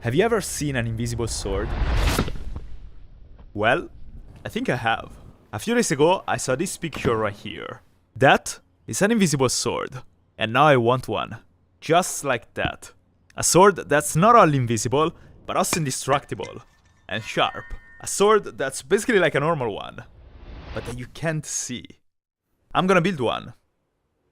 Have you ever seen an invisible sword? Well, I think I have. A few days ago, I saw this picture right here. That is an invisible sword. And now I want one. Just like that. A sword that's not only invisible, but also indestructible. And sharp. A sword that's basically like a normal one. But that you can't see. I'm gonna build one.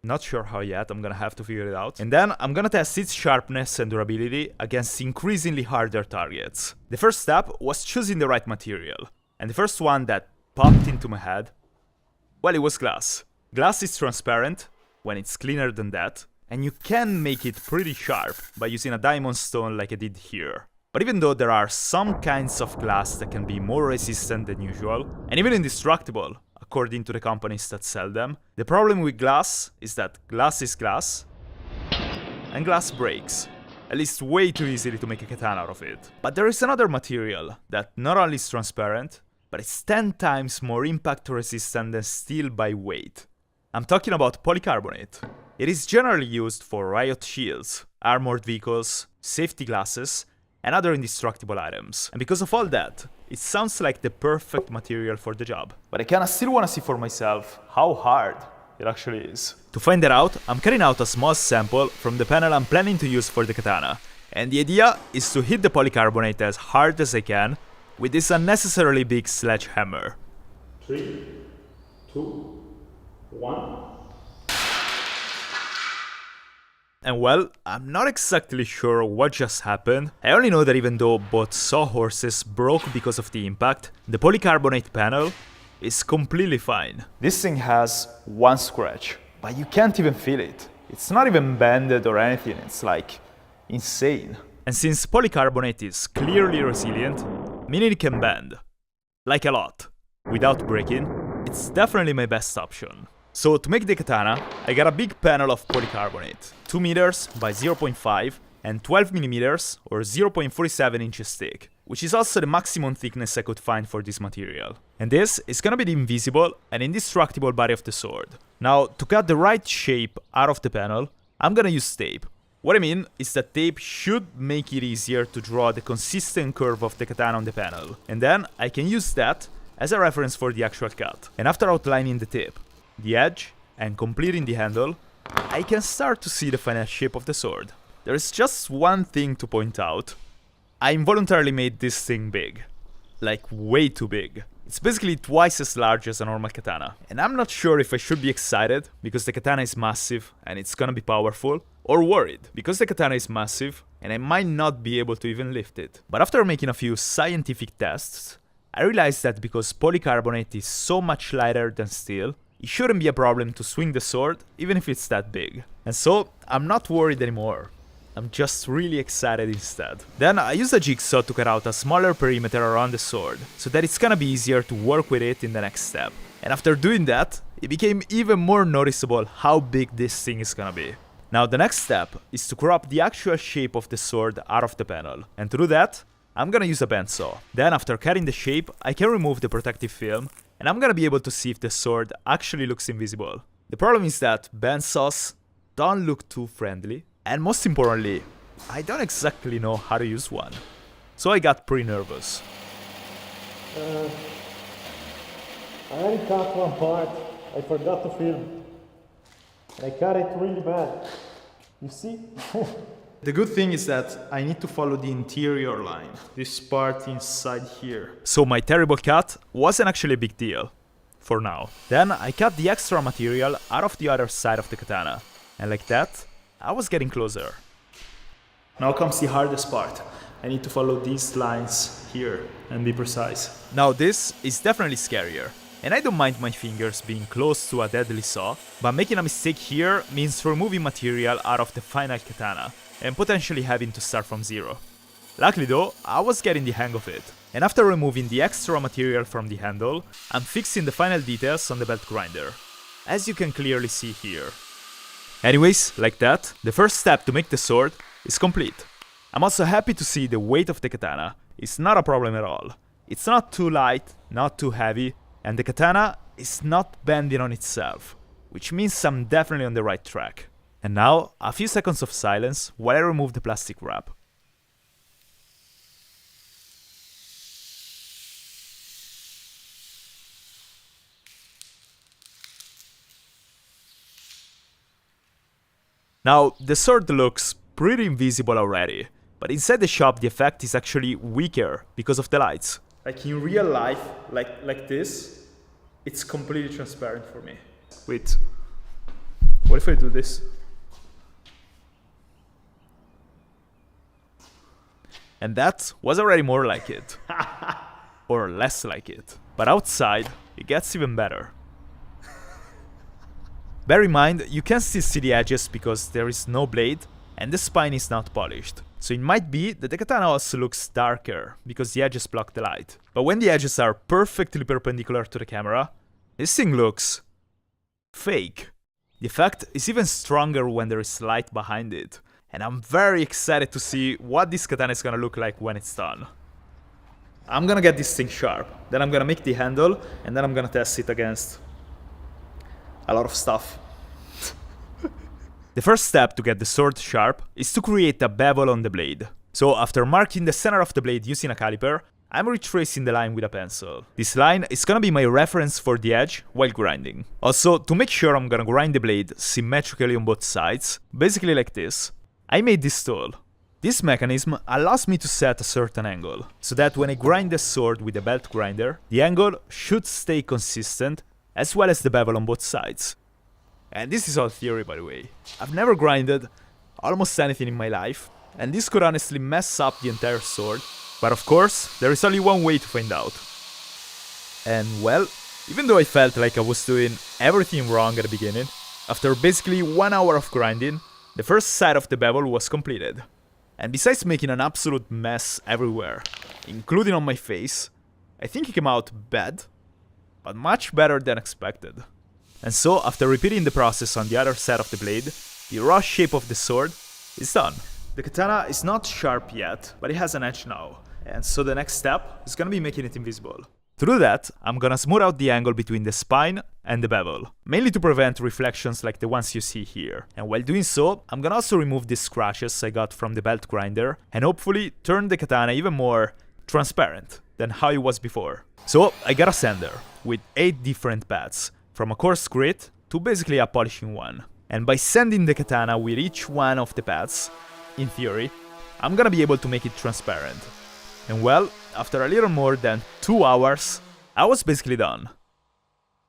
Not sure how yet, I'm gonna have to figure it out. And then I'm gonna test its sharpness and durability against increasingly harder targets. The first step was choosing the right material. And the first one that popped into my head, well, it was glass. Glass is transparent, when it's cleaner than that, and you can make it pretty sharp by using a diamond stone like I did here. But even though there are some kinds of glass that can be more resistant than usual, and even indestructible, according to the companies that sell them, the problem with glass is that glass is glass, and glass breaks. At least way too easily to make a katana out of it. But there is another material that not only is transparent, but it's 10 times more impact resistant than steel by weight. I'm talking about polycarbonate. It is generally used for riot shields, armored vehicles, safety glasses, and other indestructible items. And because of all that, it sounds like the perfect material for the job. But I kinda still wanna see for myself how hard it actually is. To find that out, I'm cutting out a small sample from the panel I'm planning to use for the katana. And the idea is to hit the polycarbonate as hard as I can with this unnecessarily big sledgehammer. 3, 2, 1. And well, I'm not exactly sure what just happened. I only know that even though both sawhorses broke because of the impact, the polycarbonate panel is completely fine. This thing has one scratch, but you can't even feel it. It's not even bended or anything, it's like insane. And since polycarbonate is clearly resilient, meaning it can bend, like a lot, without breaking, it's definitely my best option. So to make the katana, I got a big panel of polycarbonate, 2 meters by 0.5 and 12 millimeters or 0.47 inches thick, which is also the maximum thickness I could find for this material. And this is gonna be the invisible and indestructible body of the sword. Now, to cut the right shape out of the panel, I'm gonna use tape. What I mean is that tape should make it easier to draw the consistent curve of the katana on the panel. And then I can use that as a reference for the actual cut. And after outlining the tip, the edge, and completing the handle, I can start to see the final shape of the sword. There is just one thing to point out. I involuntarily made this thing big. Like, way too big. It's basically twice as large as a normal katana. And I'm not sure if I should be excited, because the katana is massive and it's gonna be powerful, or worried, because the katana is massive and I might not be able to even lift it. But after making a few scientific tests, I realized that because polycarbonate is so much lighter than steel, it shouldn't be a problem to swing the sword, even if it's that big. And so, I'm not worried anymore. I'm just really excited instead. Then I used a jigsaw to cut out a smaller perimeter around the sword, so that it's gonna be easier to work with it in the next step. And after doing that, it became even more noticeable how big this thing is gonna be. Now the next step is to crop the actual shape of the sword out of the panel. And to do that, I'm gonna use a bandsaw. Then after cutting the shape, I can remove the protective film, and I'm gonna be able to see if the sword actually looks invisible. The problem is that bandsaws don't look too friendly, and most importantly, I don't exactly know how to use one. So I got pretty nervous. I already cut one part. I forgot to film. I cut it really bad. You see? The good thing is that I need to follow the interior line, this part inside here. So my terrible cut wasn't actually a big deal, for now. Then I cut the extra material out of the other side of the katana, and like that, I was getting closer. Now comes the hardest part. I need to follow these lines here and be precise. Now this is definitely scarier. And I don't mind my fingers being close to a deadly saw, but making a mistake here means removing material out of the final katana, and potentially having to start from zero. Luckily though, I was getting the hang of it. And after removing the extra material from the handle, I'm fixing the final details on the belt grinder, as you can clearly see here. Anyways, like that, the first step to make the sword is complete. I'm also happy to see the weight of the katana is not a problem at all. It's not too light, not too heavy, and the katana is not bending on itself, which means I'm definitely on the right track. And now, a few seconds of silence while I remove the plastic wrap. Now, the sword looks pretty invisible already, but inside the shop the effect is actually weaker because of the lights. Like in real life, like this, it's completely transparent for me. Wait, what if I do this? And that was already more like it. Or less like it. But outside, it gets even better. Bear in mind, you can still see the edges because there is no blade and the spine is not polished. So it might be that the katana also looks darker because the edges block the light. But when the edges are perfectly perpendicular to the camera, this thing looks fake. The effect is even stronger when there is light behind it. And I'm very excited to see what this katana is gonna look like when it's done. I'm gonna get this thing sharp, then I'm gonna make the handle, and then I'm gonna test it against a lot of stuff. The first step to get the sword sharp is to create a bevel on the blade. So after marking the center of the blade using a caliper, I'm retracing the line with a pencil. This line is gonna be my reference for the edge while grinding. Also, to make sure I'm gonna grind the blade symmetrically on both sides, basically like this, I made this tool. This mechanism allows me to set a certain angle, so that when I grind the sword with a belt grinder, the angle should stay consistent, as well as the bevel on both sides. And this is all theory, by the way. I've never grinded almost anything in my life, and this could honestly mess up the entire sword, but of course, there is only one way to find out. And well, even though I felt like I was doing everything wrong at the beginning, after basically 1 hour of grinding, the first side of the bevel was completed. And besides making an absolute mess everywhere, including on my face, I think it came out bad, but much better than expected. And so, after repeating the process on the other side of the blade, the raw shape of the sword is done. The katana is not sharp yet, but it has an edge now, and so the next step is gonna be making it invisible. To do that, I'm gonna smooth out the angle between the spine and the bevel, mainly to prevent reflections like the ones you see here. And while doing so, I'm gonna also remove the scratches I got from the belt grinder, and hopefully turn the katana even more transparent than how it was before. So I got a sander with 8 different pads, from a coarse grit to basically a polishing one. And by sanding the katana with each one of the pads, in theory, I'm gonna be able to make it transparent. And well, after a little more than 2 hours, I was basically done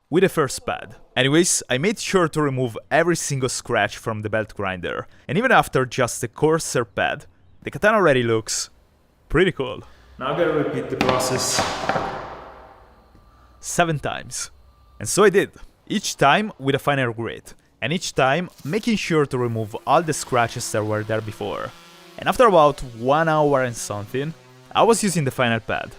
with the first pad. Anyways, I made sure to remove every single scratch from the belt grinder, and even after just the coarser pad, the katana already looks pretty cool. Now I'm gonna repeat the process 7 times. And so I did, each time with a finer grit, and each time making sure to remove all the scratches that were there before. And after about 1 hour and something, I was using the final pad.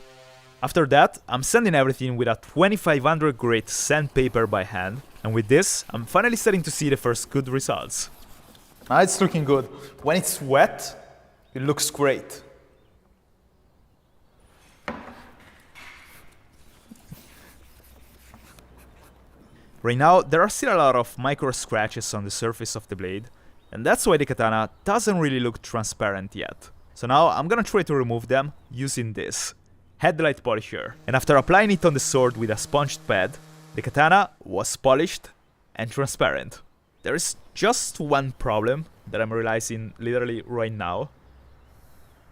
After that, I'm sanding everything with a 2500 grit sandpaper by hand, and with this, I'm finally starting to see the first good results. Now it's looking good. When it's wet, it looks great. Right now, there are still a lot of micro scratches on the surface of the blade, and that's why the katana doesn't really look transparent yet. So now I'm gonna try to remove them using this headlight polisher. And after applying it on the sword with a sponged pad, the katana was polished and transparent. There is just one problem that I'm realizing literally right now.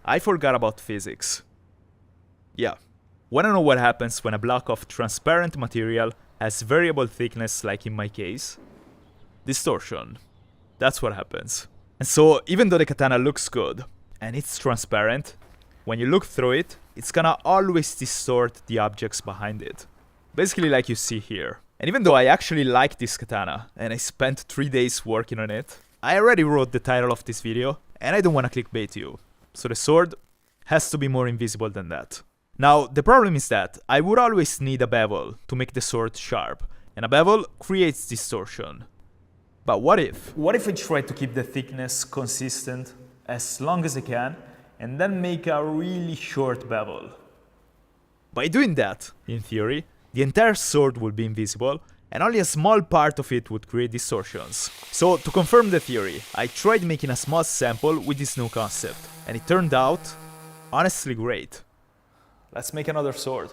I forgot about physics. Yeah, wanna know what happens when a block of transparent material has variable thickness like in my case? Distortion. That's what happens. And so even though the katana looks good, and it's transparent, when you look through it, it's gonna always distort the objects behind it. Basically like you see here. And even though I actually like this katana, and I spent 3 days working on it, I already wrote the title of this video, and I don't wanna clickbait you. So the sword has to be more invisible than that. Now, the problem is that I would always need a bevel to make the sword sharp, and a bevel creates distortion. But what if? What if I try to keep the thickness consistent as long as I can, and then make a really short bevel? By doing that, in theory, the entire sword would be invisible, and only a small part of it would create distortions. So, to confirm the theory, I tried making a small sample with this new concept, and it turned out honestly great. Let's make another sword.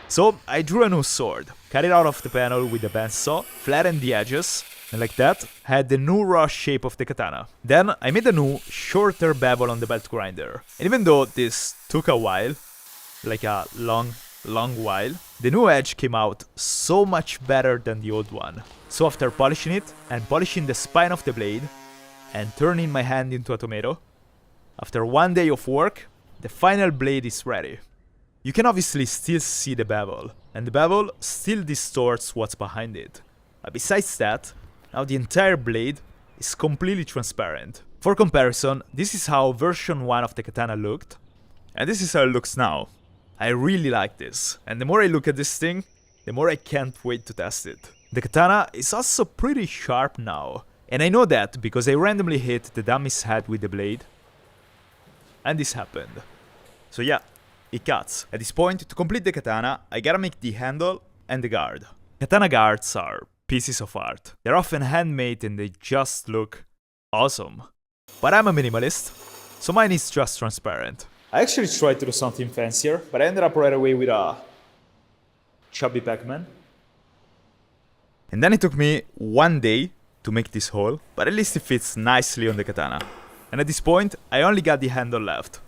So, I drew a new sword, cut it out of the panel with a bandsaw, flattened the edges, And like that, I had the new raw shape of the katana. Then I made a new, shorter bevel on the belt grinder. And even though this took a while, like a long while, the new edge came out so much better than the old one. So after polishing it, and polishing the spine of the blade, and turning my hand into a tomato, after 1 day of work, the final blade is ready. You can obviously still see the bevel, and the bevel still distorts what's behind it. But besides that, now the entire blade is completely transparent. For comparison, this is how version 1 of the katana looked, and this is how it looks now. I really like this, and the more I look at this thing, the more I can't wait to test it. The katana is also pretty sharp now, and I know that because I randomly hit the dummy's head with the blade, and this happened. So yeah, it cuts. At this point, to complete the katana, I gotta make the handle and the guard. Katana guards are pieces of art. They're often handmade and they just look awesome. But I'm a minimalist, so mine is just transparent. I actually tried to do something fancier, but I ended up right away with a chubby Pac-Man. And then it took me 1 day to make this hole, but at least it fits nicely on the katana. And at this point, I only got the handle left.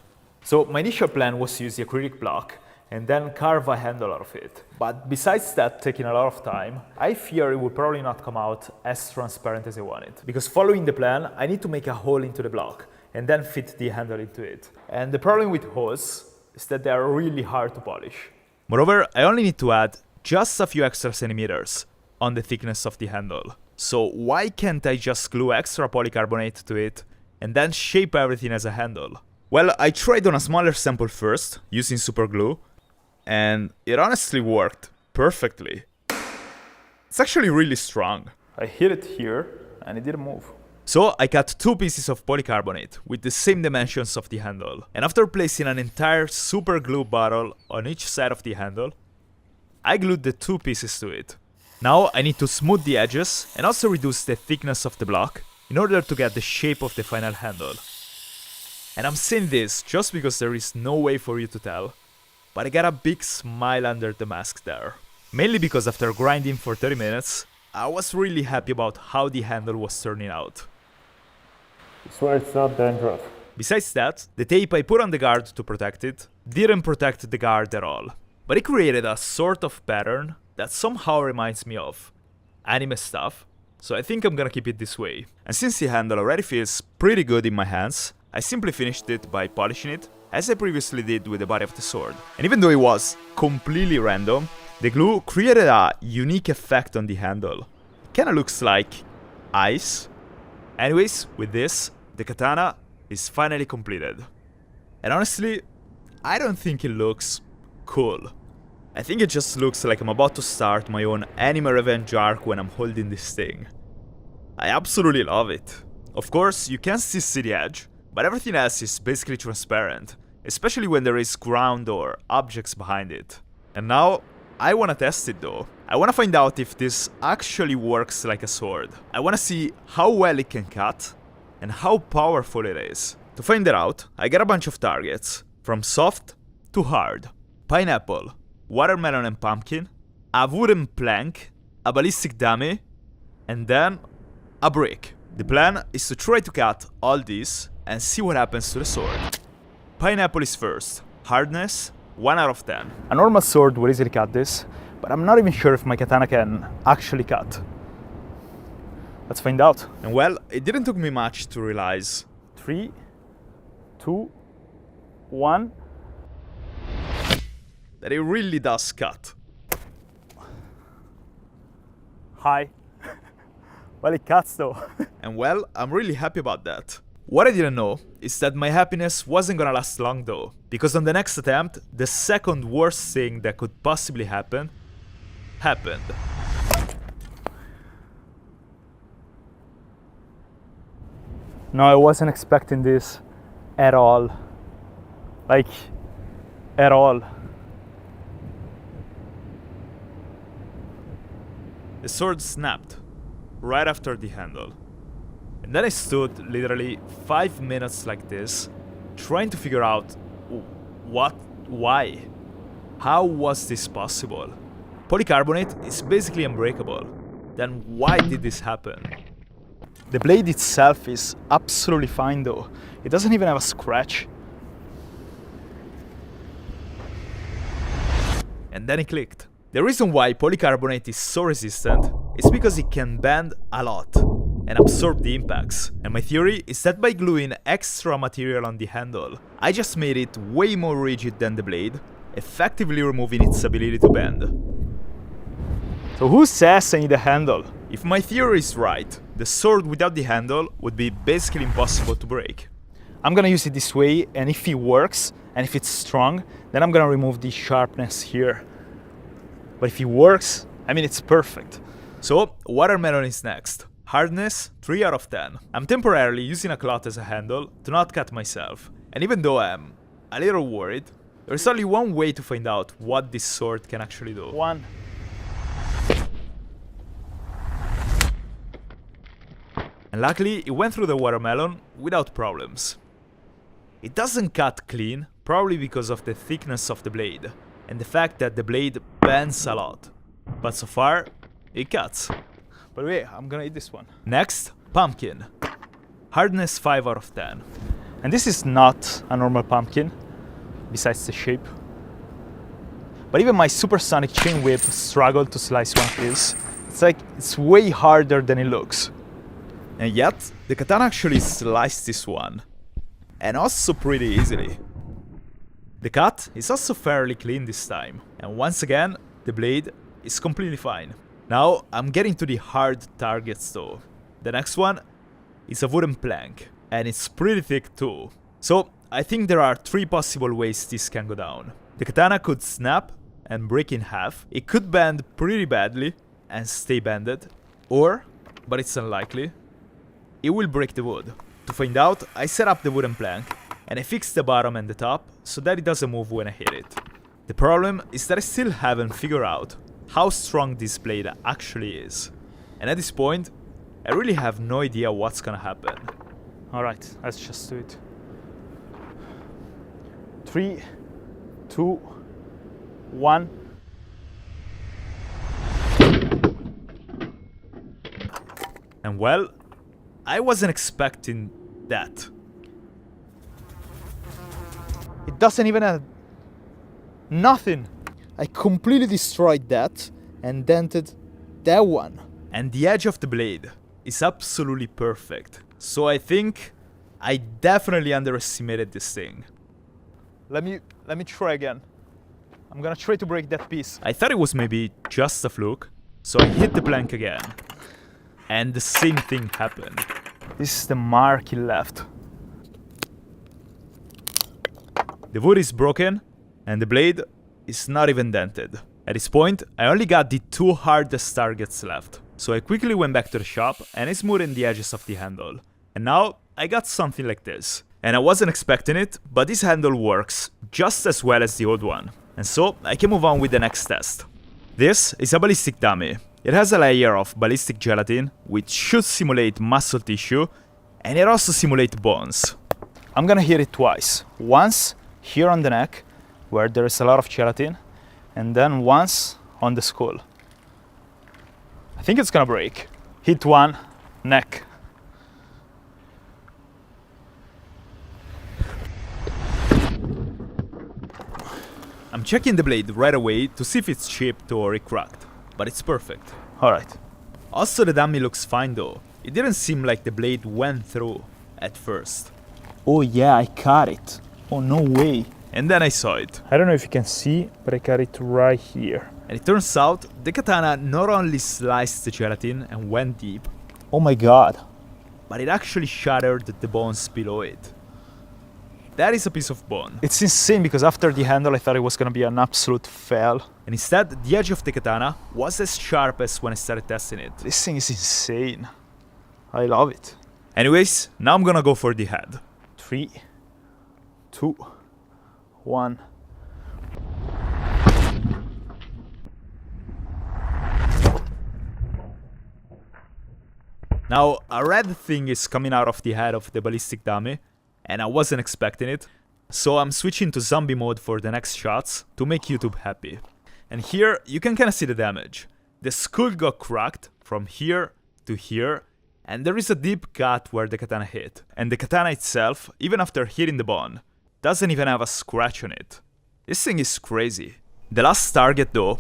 So my initial plan was to use the acrylic block and then carve a handle out of it. But besides that taking a lot of time, I fear it would probably not come out as transparent as I wanted. Because following the plan, I need to make a hole into the block and then fit the handle into it. And the problem with holes is that they are really hard to polish. Moreover, I only need to add just a few extra centimeters on the thickness of the handle. So why can't I just glue extra polycarbonate to it and then shape everything as a handle? Well, I tried on a smaller sample first, using super glue, and it honestly worked perfectly. It's actually really strong. I hit it here, and it didn't move. So I cut 2 pieces of polycarbonate with the same dimensions of the handle, and after placing an entire super glue bottle on each side of the handle, I glued the 2 pieces to it. Now I need to smooth the edges and also reduce the thickness of the block in order to get the shape of the final handle. And I'm saying this just because there is no way for you to tell, but I got a big smile under the mask there. Mainly because after grinding for 30 minutes, I was really happy about how the handle was turning out. I swear it's not dandruff. Besides that, the tape I put on the guard to protect it didn't protect the guard at all, but it created a sort of pattern that somehow reminds me of anime stuff, so I think I'm gonna keep it this way. And since the handle already feels pretty good in my hands, I simply finished it by polishing it, as I previously did with the body of the sword. And even though it was completely random, the glue created a unique effect on the handle. It kinda looks like ice. Anyways, with this, the katana is finally completed. And honestly, I don't think it looks cool. I think it just looks like I'm about to start my own anime revenge arc when I'm holding this thing. I absolutely love it. Of course, you can still see the edge, but everything else is basically transparent, especially when there is ground or objects behind it. And now, I wanna test it though. I wanna find out if this actually works like a sword. I wanna see how well it can cut, and how powerful it is. To find that out, I got a bunch of targets, from soft to hard. Pineapple, watermelon and pumpkin, a wooden plank, a ballistic dummy, and then a brick. The plan is to try to cut all these and see what happens to the sword. Pineapple is first. Hardness, 1 out of 10. A normal sword would easily cut this, but I'm not even sure if my katana can actually cut. Let's find out. And well, it didn't take me much to realize. 3, 2, 1. That it really does cut. Hi. Well, it cuts though. And well, I'm really happy about that. What I didn't know is that my happiness wasn't gonna last long though, because on the next attempt, the second worst thing that could possibly happen, happened. No, I wasn't expecting this at all. Like, at all. The sword snapped right after the handle. And then I stood literally 5 minutes like this, trying to figure out why? How was this possible? Polycarbonate is basically unbreakable. then why did this happen? The blade itself is absolutely fine though. It doesn't even have a scratch. And then it clicked. The reason why polycarbonate is so resistant is because it can bend a lot and absorb the impacts. And my theory is that by gluing extra material on the handle, I just made it way more rigid than the blade, effectively removing its ability to bend. So who says I need a handle? If my theory is right, the sword without the handle would be basically impossible to break. I'm gonna use it this way, and if it works, and if it's strong, then I'm gonna remove the sharpness here. But if it works, I mean, it's perfect. So, watermelon is next. Hardness, 3 out of 10. I'm temporarily using a cloth as a handle to not cut myself. And even though I'm a little worried, there's only one way to find out what this sword can actually do. One. And luckily, it went through the watermelon without problems. It doesn't cut clean, probably because of the thickness of the blade, and the fact that the blade bends a lot. But so far, it cuts. By the way, I'm gonna eat this one. Next, pumpkin. Hardness 5 out of 10. And this is not a normal pumpkin, besides the shape. But even my supersonic chain whip struggled to slice one of these. It's like, it's way harder than it looks. And yet, the katana actually sliced this one. And also pretty easily. The cut is also fairly clean this time. And once again, the blade is completely fine. Now, I'm getting to the hard targets though. The next one is a wooden plank. And it's pretty thick too. So, I think there are 3 possible ways this can go down. The katana could snap and break in half. It could bend pretty badly and stay bended. Or, but it's unlikely, it will break the wood. To find out, I set up the wooden plank and I fixed the bottom and the top so that it doesn't move when I hit it. The problem is that I still haven't figured out how strong this blade actually is. And at this point, I really have no idea what's gonna happen. Alright, let's just do it. 3, 2, 1. And well, I wasn't expecting that. It doesn't even have nothing. I completely destroyed that and dented that one. And the edge of the blade is absolutely perfect. So I think I definitely underestimated this thing. Let me try again. I'm gonna try to break that piece. I thought it was maybe just a fluke, so I hit the plank again. And the same thing happened. This is the mark he left. The wood is broken, and the blade is not even dented. At this point, I only got the 2 hardest targets left. So I quickly went back to the shop and I smoothed the edges of the handle. And now, I got something like this. And I wasn't expecting it, but this handle works just as well as the old one. And so, I can move on with the next test. This is a ballistic dummy. It has a layer of ballistic gelatin, which should simulate muscle tissue, and it also simulates bones. I'm gonna hit it twice. Once here on the neck, where there is a lot of gelatin, and then once on the skull. I think it's gonna break. Hit one, neck. I'm checking the blade right away to see if it's chipped or it cracked, but it's perfect. Alright. Also, the dummy looks fine though. It didn't seem like the blade went through at first. Oh yeah, I cut it. Oh no way. And then I saw it. I don't know if you can see, but I cut it right here. And it turns out, the katana not only sliced the gelatin and went deep, Oh my god. but it actually shattered the bones below it. That is a piece of bone. It's insane because after the handle I thought it was gonna be an absolute fail. And instead, the edge of the katana was as sharp as when I started testing it. This thing is insane. I love it. Anyways, now I'm gonna go for the head. 3, 2, 1. Now, a red thing is coming out of the head of the ballistic dummy, and I wasn't expecting it. So I'm switching to zombie mode for the next shots to make YouTube happy. And here, you can kinda see the damage. The skull got cracked, from here to here, and there is a deep cut where the katana hit. And the katana itself, even after hitting the bone, doesn't even have a scratch on it. This thing is crazy. The last target though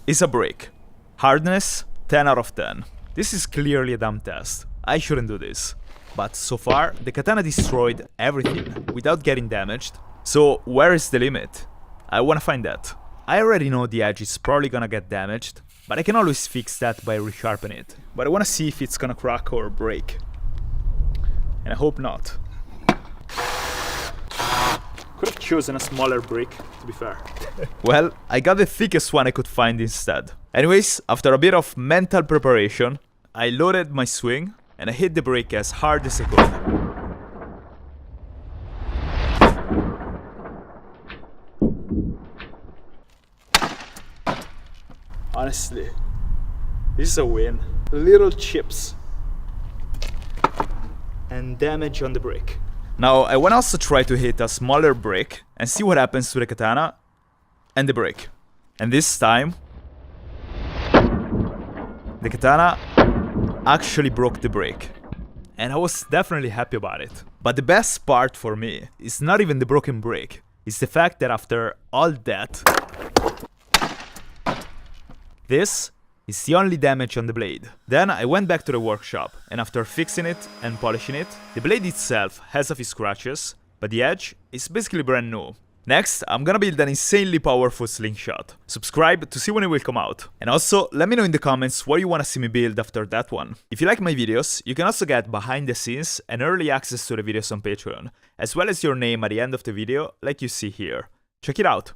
is a break. Hardness 10 out of 10. This is clearly a dumb test. I shouldn't do this. But so far, the katana destroyed everything without getting damaged. So where is the limit? I wanna find that. I already know the edge is probably gonna get damaged, but I can always fix that by resharpen it. But I wanna see if it's gonna crack or break. And I hope not. Could have chosen a smaller brick, to be fair. Well, I got the thickest one I could find instead. Anyways, after a bit of mental preparation, I loaded my swing and I hit the brick as hard as I could. Honestly, this is a win. Little chips and damage on the brick. Now, I wanna also try to hit a smaller brick and see what happens to the katana and the brick. And this time, the katana actually broke the brick. And I was definitely happy about it. But the best part for me is not even the broken brick. It's the fact that after all that, this is the only damage on the blade. Then I went back to the workshop, and after fixing it and polishing it, the blade itself has a few scratches, but the edge is basically brand new. Next, I'm gonna build an insanely powerful slingshot. Subscribe to see when it will come out. And also, let me know in the comments what you wanna see me build after that one. If you like my videos, you can also get behind the scenes and early access to the videos on Patreon, as well as your name at the end of the video, like you see here. Check it out!